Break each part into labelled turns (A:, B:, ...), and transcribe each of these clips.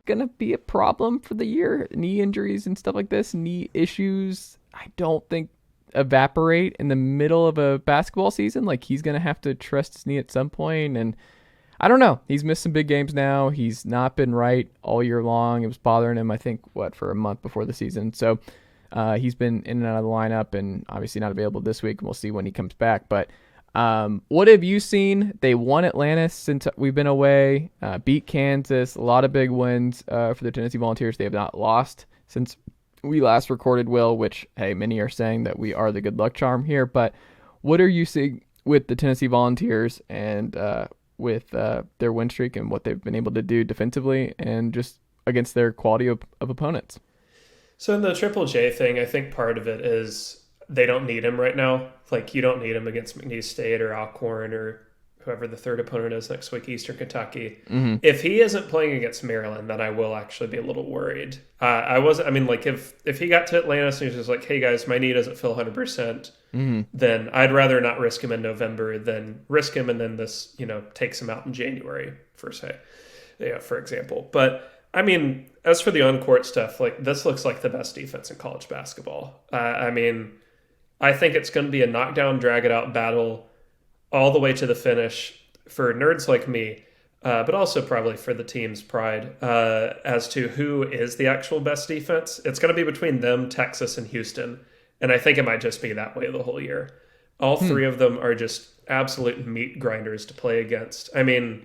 A: Gonna be a problem for the year. Knee injuries and stuff like this, knee issues, I don't think evaporate in the middle of a basketball season. Like, he's gonna have to trust his knee at some point, and I don't know. He's missed some big games now. He's not been right all year long. It was bothering him, I think, for a month before the season. So he's been in and out of the lineup, and obviously not available this week. We'll see when he comes back. But what have you seen? They won Atlantis since we've been away, beat Kansas, a lot of big wins for the Tennessee Volunteers. They have not lost since we last recorded, Will, which, hey, many are saying that we are the good luck charm here. But what are you seeing with the Tennessee Volunteers and with their win streak and what they've been able to do defensively and just against their quality of opponents?
B: So in the Triple J thing, I think part of it is they don't need him right now. Like, you don't need him against McNeese State or Alcorn or whoever the third opponent is next week, Eastern Kentucky. Mm-hmm. If he isn't playing against Maryland, then I will actually be a little worried. If he got to Atlantis and he was just like, hey guys, my knee doesn't feel 100%, then I'd rather not risk him in November than risk him and then this, takes him out in January, for example. But I mean, as for the on-court stuff, like, this looks like the best defense in college basketball. I think it's going to be a knockdown, drag-it-out battle all the way to the finish for nerds like me, but also probably for the team's pride as to who is the actual best defense. It's going to be between them, Texas, and Houston, and I think it might just be that way the whole year. All three of them are just absolute meat grinders to play against. I mean,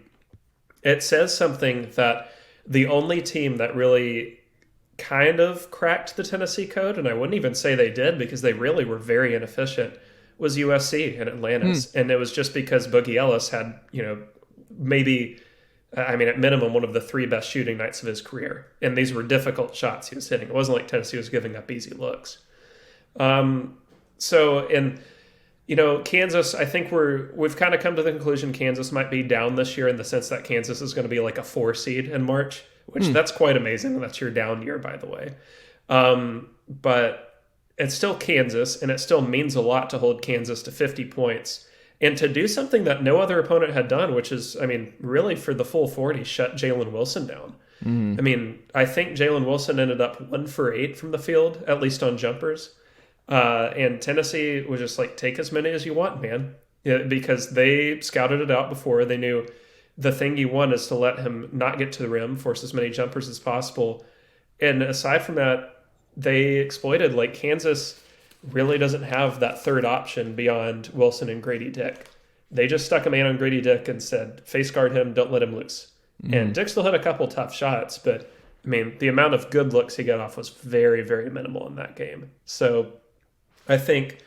B: it says something that the only team that really kind of cracked the Tennessee code, and I wouldn't even say they did because they really were very inefficient, was USC and Atlantis. And it was just because Boogie Ellis had, at minimum, one of the three best shooting nights of his career. And these were difficult shots he was hitting. It wasn't like Tennessee was giving up easy looks. Kansas, I think we've kind of come to the conclusion Kansas might be down this year in the sense that Kansas is going to be like a 4 seed in March, which that's quite amazing. That's your down year, by the way. But it's still Kansas, and it still means a lot to hold Kansas to 50 points and to do something that no other opponent had done, which is, really for the full 40, shut Jalen Wilson down. I think Jalen Wilson ended up 1 for 8 from the field, at least on jumpers. And Tennessee was just like, take as many as you want, man. Yeah, because they scouted it out before. They knew the thing you want is to let him not get to the rim, force as many jumpers as possible. And aside from that, they exploited, like, Kansas really doesn't have that third option beyond Wilson and Grady Dick. They just stuck a man on Grady Dick and said, face guard him, don't let him loose. And Dick still had a couple tough shots, but the amount of good looks he got off was very, very minimal in that game. So I think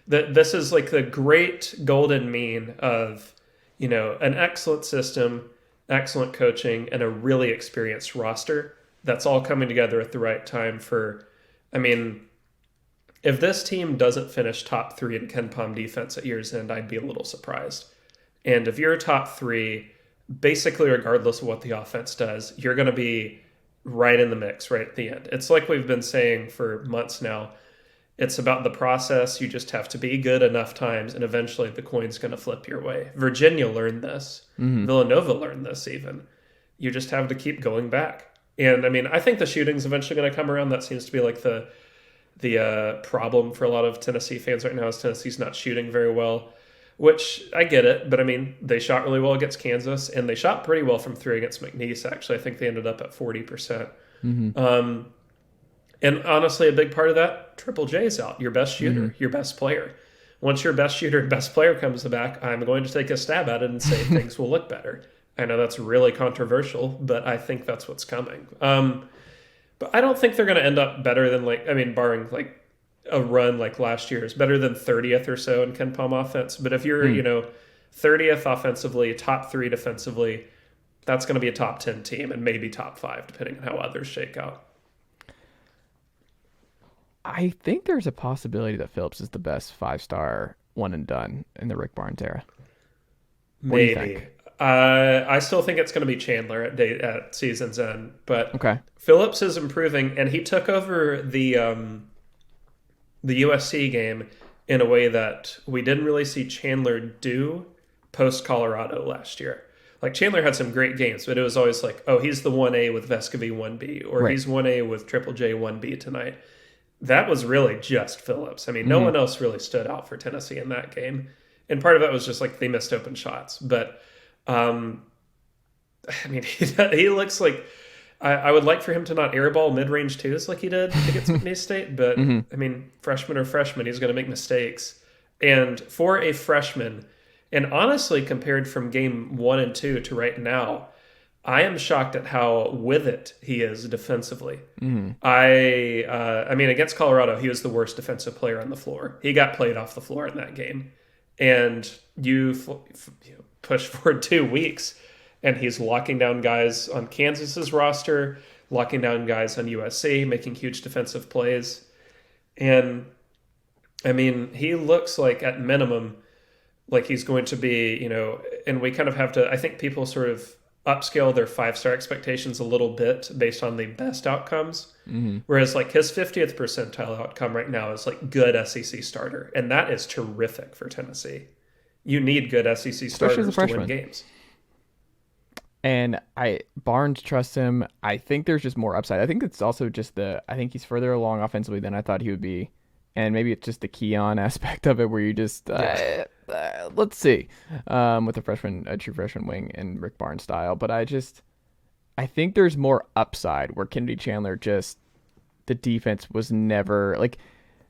B: that this is like the great golden mean of, an excellent system, excellent coaching, and a really experienced roster that's all coming together at the right time for, if this team doesn't finish top 3 in KenPom defense at year's end, I'd be a little surprised. And if you're top 3, basically regardless of what the offense does, you're going to be right in the mix right at the end. It's like we've been saying for months now. It's about the process. You just have to be good enough times, and eventually the coin's going to flip your way. Virginia learned this. Villanova learned this even. You just have to keep going back. And, I think the shooting's eventually going to come around. That seems to be like the problem for a lot of Tennessee fans right now is Tennessee's not shooting very well, which I get it. But, they shot really well against Kansas, and they shot pretty well from 3 against McNeese, actually. I think they ended up at 40%. And honestly, a big part of that, Triple J's out, your best shooter, your best player. Once your best shooter and best player comes back, I'm going to take a stab at it and say things will look better. I know that's really controversial, but I think that's what's coming. But I don't think they're going to end up better than, barring a run like last year's, better than 30th or so in KenPom offense. But if you're, 30th offensively, top 3 defensively, that's going to be a top 10 team and maybe top 5, depending on how others shake out.
A: I think there's a possibility that Phillips is the best 5-star one and done in the Rick Barnes era. What do you think?
B: I still think it's going to be Chandler at season's end, but
A: okay.
B: Phillips is improving, and he took over the USC game in a way that we didn't really see Chandler do post Colorado last year. Like Chandler had some great games, but it was always like, oh, he's the 1A with Vescovy 1B, or he's 1A with Triple J 1B tonight. That was really just Phillips. I mean, no one else really stood out for Tennessee in that game. And part of that was just like they missed open shots. But, I mean, he looks like I would like for him to not airball mid-range twos like he did against McNeese State. But, I mean, freshman, he's going to make mistakes. And for a freshman, and honestly, compared from game 1 and 2 to right now, I am shocked at how with it he is defensively. I mean, against Colorado, he was the worst defensive player on the floor. He got played off the floor in that game. And you push forward 2 weeks, and he's locking down guys on Kansas's roster, locking down guys on USC, making huge defensive plays. And, I mean, he looks like, at minimum, like he's going to be, and we kind of have to, I think people sort of upscale their 5-star expectations a little bit based on the best outcomes. Whereas like his 50th percentile outcome right now is like good SEC starter. And that is terrific for Tennessee. You need good SEC starters to win games.
A: And Barnes trusts him. I think there's just more upside. I think it's also just I think he's further along offensively than I thought he would be. And maybe it's just the Keon aspect of it where you just, let's see, with a true freshman wing and Rick Barnes style. But I think there's more upside where Kennedy Chandler the defense was never, like,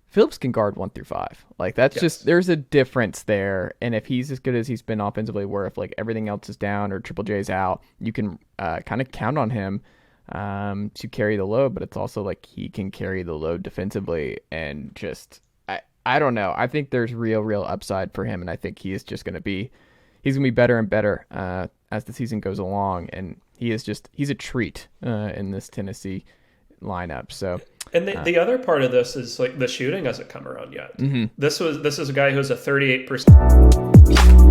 A: Phillips can guard 1 through 5. Like, that's just, there's a difference there. And if he's as good as he's been offensively, where if, like, everything else is down or Triple J's out, you can kind of count on him to carry the load, but it's also like he can carry the load defensively and I don't know. I think there's real upside for him, and I think he's going to be better and better as the season goes along, and he's a treat in this Tennessee lineup. So,
B: and the other part of this is like the shooting hasn't come around yet. This is a guy who's a 38%.